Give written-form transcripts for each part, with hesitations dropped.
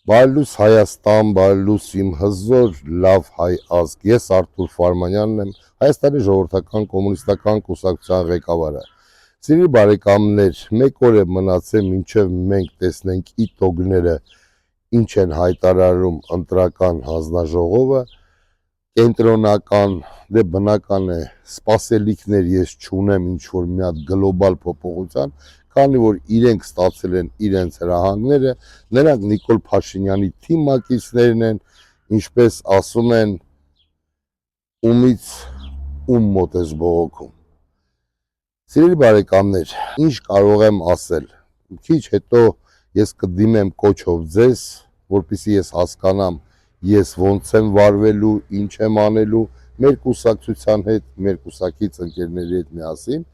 Բարելույս Հայաստան, բարելույս իմ հզոր լավ հայ ազգ, ես Արթուր Ֆարմանյանն եմ, Հայաստանի ժողովրդական կոմունիստական կուսակցության ղեկավարը։ Սիրելի բարեկամներ, մեկ օր է մնացել, մինչև մենք տեսնենք իտոգները ինչ են հայտարարում ընտրական հանձնաժողովը, կենտրոնական, դե բնական է, սպասելիքներ ես չունեմ ինչ-որ մի հատ գլոբալ փոփոխության, քանի որ իրենք ստացել են իրենց հրահանգները, նրանք Նիկոլ Փաշինյանի թիմակիցներն են, ինչպես ասում են, ումից ում մոտ ես բողոքում։ Սիրելի բարեկամներ, ինչ կարող եմ ասել, քիչ հետո ես կդիմեմ կոչով ձեզ, որպեսզի ես հասկանամ, ես ոնց եմ վարվելու, ինչ եմ անելու, մեր կուսակցության հետ, մեր կուսակից ընկերների հետ միասին,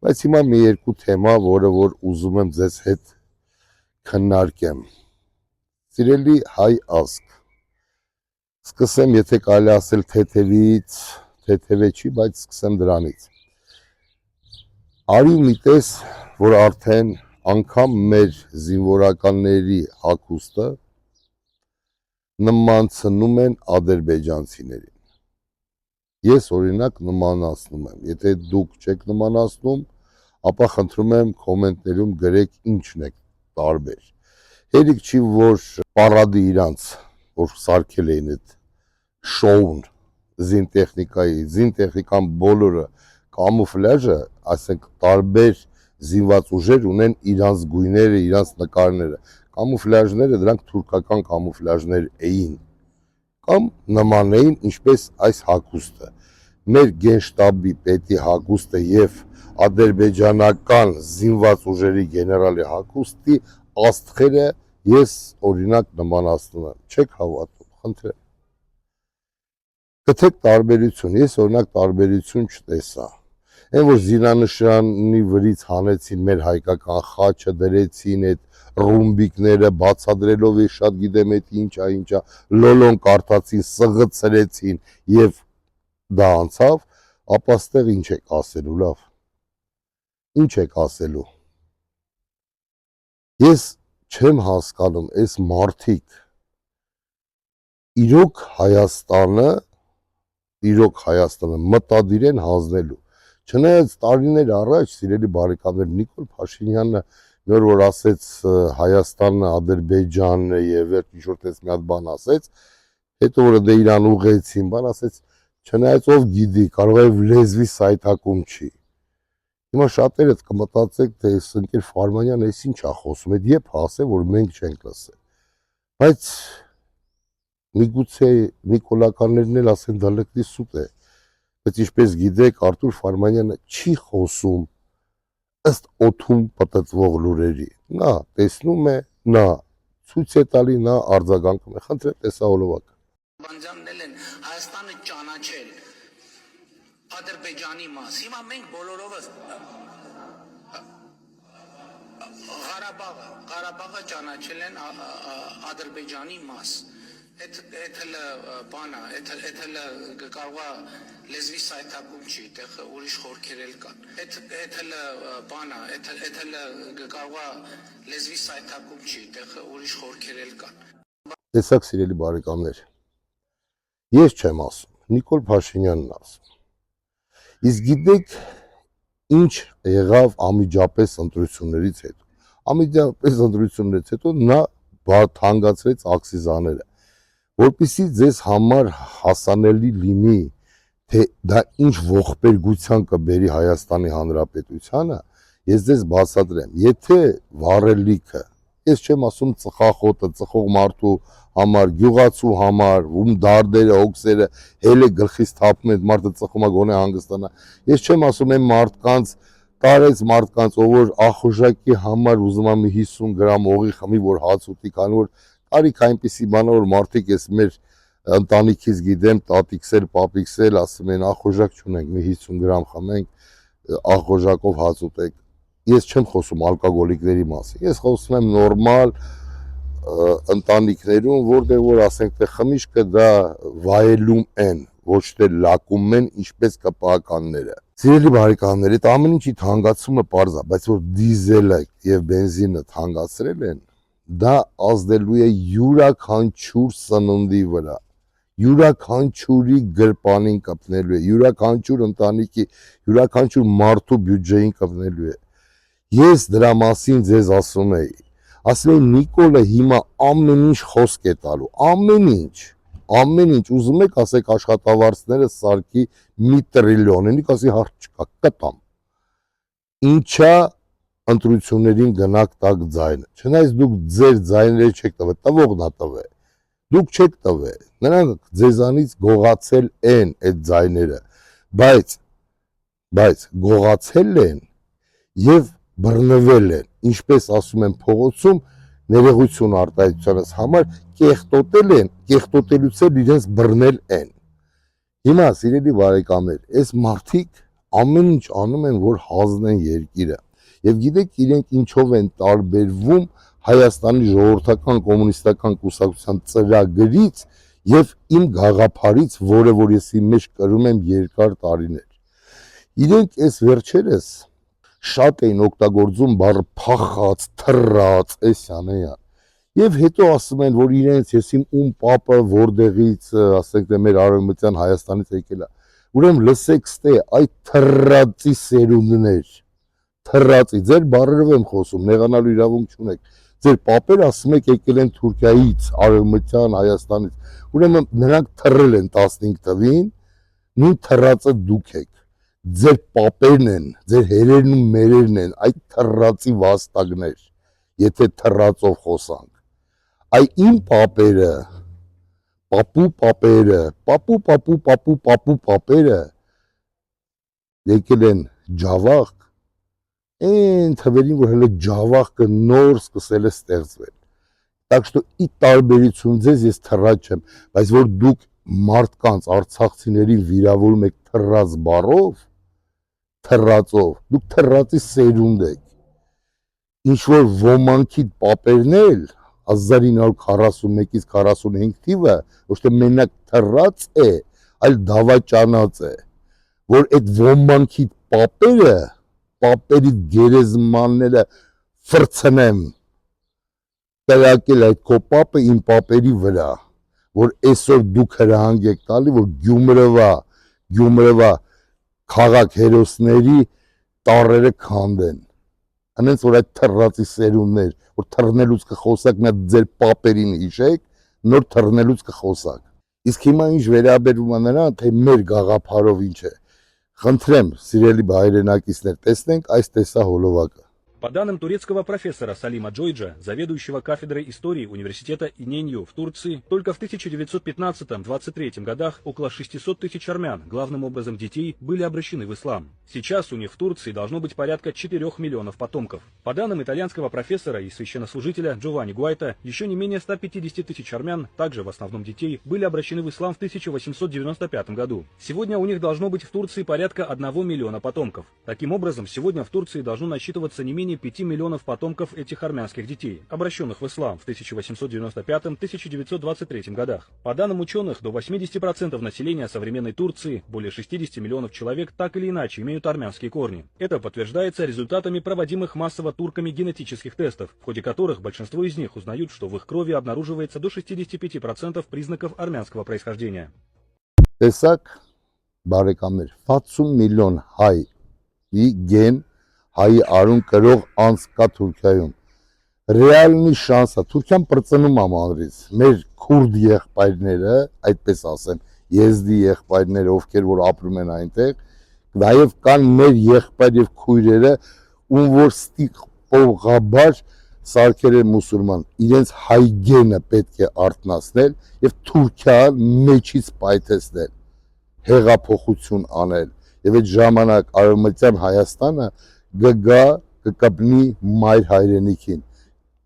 բայց հիմա մի երկու թեմա, որը որ ուզում եմ ձեզ հետ քննարկեմ։ Սիրելի հայ ազգ, սկսեմ, եթե կարելի ասել թեթևից, թեթևե չի, բայց սկսեմ դրանից։ Արի ու մի տես, որ արդեն անգամ մեր զինվորականների հագուստը նմանցնում են ադրբեջանցիներին։ Ես օրինակ նմանացնում եմ, եթե դուք չեք նմանացնում, ապա խնդրում եմ կոմենտներում գրեք ինչն է տարբեր։ Հերիք չի, որ պարադի իրանց, որ սարքել էին այդ շոուն զինտեխնիկայի, զինտեխնիկան բոլորը կամուֆլաժը, ասենք տարբեր զինված ուժեր ունեն իրանց գույները, իրանց նկարները։ Կամուֆլաժները դրանք թուրքական կամուֆլաժներ էին կամ նման էին, ինչպես այս հագուստը։ Մեր գենշտաբի պետի հագուստը եւ ադրբեջանական զինված ուժերի գեներալի հագուստի աստղերը ես օրինակ նմանացնում եմ, չեք հավատում, խնդրեմ։ Գտեք տարբերություն, ես օրինակ տարբերություն չտեսա։ Այն որ զինանշանի վրից հանեցին մեր հայկական խաչը, դրեցին այդ ռումբիկները, բացադրելով ես շատ գիտեմ այդ ինչա, լոլոն կարդացին, սղծրեցին եւ դա անցավ, ապա ստեղ ինչ եք ասելու, լավ։ Ինչ եք ասելու։ Ես չեմ հասկանում, այս մարդիկ իրոք Հայաստանը մտադիր են հանձնելու։ Չնայած տարիներ առաջ, սիրելի բարեկամներ, Նիկոլ Փաշինյանը նոր որ ասեց Հայաստանը, Ադրբեջանն եւ վերջ ինչ-որ տես մի հատ բան ասեց, հետո որ դե իրան ուղեցին, բան ասեց, չնայած ով գիտի, կարող է լեզվի սայթակում չի։ Հիմա շատերը կմտածեք, թե այս ընկեր Ֆարմանյանը էս ինչ է խոսում, այդ երբ ասե, որ մենք չենք լսել։ Բայց միգուցե նիկոլականներն էլ ասեն դա լկտի սուտ է։ Բայց ինչպես գիտեք, Արթուր Ֆարմանյանը չի խոսում ըստ օդում պտտվող լուրերի։ Նա տեսնում է, նա ցույց է տալի, նա արձագանքում է։ Խնդրեմ տեսահոլովակ։ Բանջանն են Հայաստանը ճանաչել Ադրբեջանի մաս։ Հիմա մենք բոլորովս Ղարաբաղը ճանաչել են Ադրբեջանի մաս։ Այդ հələ բանա, այդ հələ կարողա լեզվի սայթակում չի, այդտեղ ուրիշ խորքեր էլ կան։ Այդ հələ բանա, այդ հələ կարողա լեզվի սայթակում չի, այդտեղ ուրիշ խորքեր էլ կան։ Տեսակ սիրելի բարեկամներ, ես չեմ ասում, Նիկոլ Փաշինյանն ասում։ Իսկ գիտեք ինչ եղավ անմիջապես ընտրություններից հետո։ Անմիջապես ընտրություններից հետո նա թանկացրեց աքսիզաները, որպեսզի ձեզ համար հասանելի լինի, թե դա ինչ ողբերգության կբերի Հայաստանի Հանրապետությանը, ես ձեզ բացատրեմ, եթե վառելիքը, ես չեմ ասում ծխախոտը, ծխող մարդու համար, գյուղացու համար, ում դարդերը, հոգսերը հելը գլխից թափում են, մարդը ծխում է գոնե հանգստանա, ես չեմ ասում այն մարդկանց, տարեց մարդկանց, ով որ ախոժակի համար ուզում է մի 50 գրամ օղի խմի, որ հաց ուտի, քանի որ տարիք այնպիսի բան է, որ մարդիկ ես մեր ընտանիքից գիտեմ, տատիկսել, պապիկսել, ասում են ախոժակ չունենք, մի 50 գրամ խմենք, ախոժակով հաց ուտենք։ Ես չեմ խոսում ալկոգոլիկների մասին, ես խոսում եմ նորմալ ընտանիքներում, որտեղ որ ասենք թե խմիչքը դա վայելում են, ոչ թե լակում են, ինչպես ԿՊԱ-ականները։ Սիրելի բարեկամներ, այդ ամեն ինչի թանկացումը պարզ է, բայց որ դիզելը եւ բենզինը թանկացրել են, դա ազդելու է յուրաքանչյուր սննդի վրա, յուրաքանչյուրի գրպանին կպնելու է, յուրաքանչյուր ընտանիքի, յուրաքանչյուր մարդու բյուջեին կպնելու է։ Ես դրա մասին ձեզ ասում էի, Նիկոլը հիմա ամեն ինչ խոսք է տալու, ամեն ինչ, ուզում եք ասեք աշխատավարձները սարքի 1 տրիլիոն, ինիք ասի հարց չկա, կտամ։ Ինչա ընտրություններին գնաք տակ ձայնը, չնայած դուք ձեր ձայները չեք տվել, տվողն է տվել, դուք չեք տվել, նրանք ձեզանից գողացել են այդ ձայները, բայց գողացել են և բռնվել են, ինչպես ասում են փողոցում, ներողություն արտահայտությանս համար կեղտոտել են, կեղտոտելուց էլ իրենց բռնել են։ Հիմա սիրելի բարեկամներ, այս մարդիկ ամեն ինչ անում են, որ հանձնեն երկիրը։ Եվ գիտեք իրենք ինչով են տարբերվում Հայաստանի ժողովրդական կոմունիստական կուսակցության ծրագրից եւ իմ գաղափարից, որը որ ես իմ մեջ կրում եմ երկար տարիներ։ Իրենք այս վերջերս շատ էին օգտագործում բառը փախած, թռած, էսյան։ Եվ հետո ասում են, որ իրենց եսիմ ում պապը որտեղից, ասենք թե մեր արևմտյան Հայաստանից եկել է։ Ուրեմն լսեք ստե, այդ թռածի սերունդներ, թռածի, ձեր բառերով եմ խոսում, նեղանալու իրավունք չունեք։ Ձեր պապերը ասում եք եկել են Թուրքիայից, արևմտյան Հայաստանից։ Ուրեմն նրանք թռել են 15 թվին, նույն թռածը դուք եք։ Ձեր պապերն են, ձեր հերերն ու մերերն են, այդ թռածի վաստակներ, եթե թռածով խոսանք։ Այ իմ պապերը, պապերը եկել են ջավախք, այն թվերին, որ հələ ջավախքը նոր սկսել է ստեղծվել։ Так что ի տարբերություն ձեզ ես թռած չեմ, բայց որ դուք մարդկանց արցախցիներին վիրավորում եք թռած բառով, թռածով, դուք թռածի սերունդ եք։ Ինչ որ ոմանքի պապերն էլ 1941-ից 45 թիվը ոչ թե մենակ թռած է, այլ դավաճանած է, որ այդ ոմանքի պապերը, պապերի գերեզմանները ֆրցնեմ, տեղակել այդ քո պապը իմ պապերի վրա, որ այսօր դուք հրահանգ եք տալի, որ Գյումրվա քաղաք հերոսների տառերը քանդեն։ Հենց որ այդ թռածի սերունդներ, որ թռնելուց կխոսակ, նա ձեր պապերին հիշեք, նոր թռնելուց կխոսակ։ Իսկ հիմա ինչ վերաբերում է նրան, թե մեր գաղափարով ինչ է։ Խնդրեմ, սիրելի հայրենակիցներ, տեսնենք այս տեսահոլովակը։ По данным турецкого профессора Салима Джойджа, заведующего кафедрой истории университета Иненью в Турции, только в 1915-23 годах около 600 тысяч армян, главным образом детей, были обращены в ислам. Сейчас у них в Турции должно быть порядка 4 миллионов потомков. По данным итальянского профессора и священнослужителя Джованни Гуайта, еще не менее 150 тысяч армян, также в основном детей, были обращены в ислам в 1895 году. Сегодня у них должно быть в Турции порядка 1 миллиона потомков. Таким образом, сегодня в Турции должно насчитываться не менее 5 миллионов потомков этих армянских детей, обращенных в ислам в 1895-1923 годах. По данным ученых, до 80% населения современной Турции, более 60 миллионов человек, так или иначе имеют армянские корни. Это подтверждается результатами проводимых массово турками генетических тестов, в ходе которых большинство из них узнают, что в их крови обнаруживается до 65% признаков армянского происхождения. Տեսակ, բարեկամներ, 60 միլիոն հայ գեն, հայի արուն կրող անց կա Թուրքիայում։ Ռեալնի շանսը, Թուրքիան պրծնում ամանրից, մեր քուրդ եղբայրները, այդպես ասեմ, եզդի եղբայրները, ովքեր որ ապրում են այնտեղ, նաև կան մեր եղբայր եւ քույրերը, ում որ ստիպողաբար սարքեր են մուսուլման, իրենց հայ գենը պետք է արթնացնել եւ Թուրքիան մեջից պայթեցնել, հեղափոխություն անել եւ այդ ժամանակ արևմտյան Հայաստանը կկապնի մայր հայրենիքին,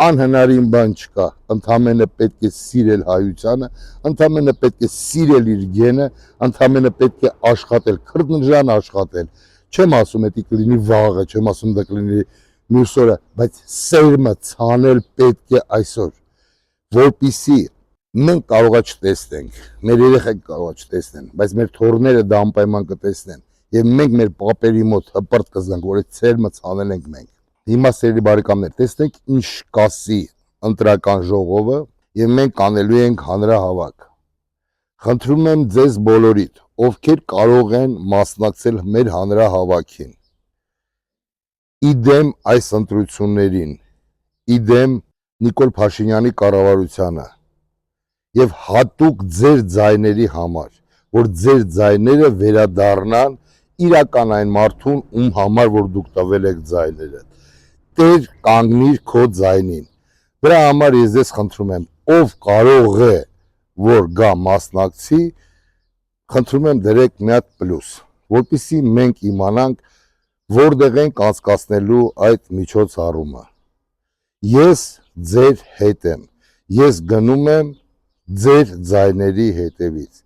անհնարին բան չկա, ընդամենը պետք է սիրել հայությանը, ընդամենը պետք է սիրել իր գենը, ընդամենը պետք է աշխատել, քրտնժան աշխատել, չեմ ասում էդի կլինի վաղը, չեմ ասում դա կլինի մյուս օրը, բայց սերմը ցանել պետք է այսօր, որպիսի մենք կարողա չտեսնենք, մեր երեխեք կարողա չտեսնեն, բայց մեր թոռները դա անպայման կտեսնեն, եւ մենք մեր պապերի մոտ հպրտ կզգանք, որ այդ սերմը ցանել ենք մենք։ Հիմա սերի բարեկամներ, տեսնենք ինչ կասի ընտրական ժողովը եւ մենք անելու ենք հանրահավաք։ Խնդրում եմ ձեզ բոլորիդ, ովքեր կարող են մասնակցել մեր հանրահավաքին, իդեմ այս ընտրություններին, իդեմ Նիկոլ Փաշինյանի կառավարությանը եւ հատուկ ձեր ձայների համար, որ ձեր ձայները վերադառնան իրական այն մարդուն, ում համար որ դուք տվել եք ձայները։ Տեր կանգնիր քո ձայնին։ Դրա համար ես ձեզ խնդրում եմ, ով կարող է որ գա մասնակցի, խնդրում եմ դրեք մի հատ պլյուս, որպեսզի մենք իմանանք որտեղ ենք անցկացնելու այդ միջոցառումը։ Ես ձեր հետ եմ, ես գնում եմ ձեր ձայների հետևից։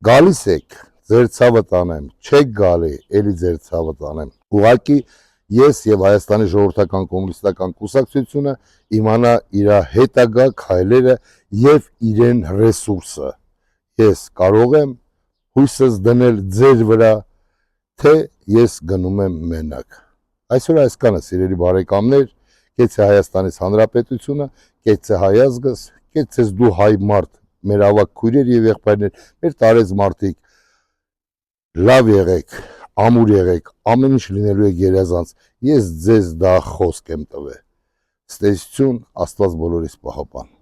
Գալիս եք, ձեր ցավը տանեմ, չեք գալի, էլի ձեր ցավը տանեմ։ Ուղղակի ես եւ Հայաստանի ժողովրդական կոմունիստական կուսակցությունը իմանա իր հետագա քայլերը եւ իրեն ռեսուրսը։ Ես կարող եմ հույսս դնել ձեր վրա, թե ես գնում եմ մենակ։ Այսօր այսքանը, սիրելի բարեկամներ, կեցե Հայաստանից Հանրապետությունը, կեցե հայ ազգս, կեցես դու հայ մարդ, մեր ավակ քույրեր եւ եղբայրներ, մեր տարեց մարդիկ, լավ եղեք, ամուր եղեք, ամեն ինչ լինելու է գերազանց, ես ձեզ դա խոսք եմ տվել։ Ստեսություն, Աստված բոլորիս պահապան։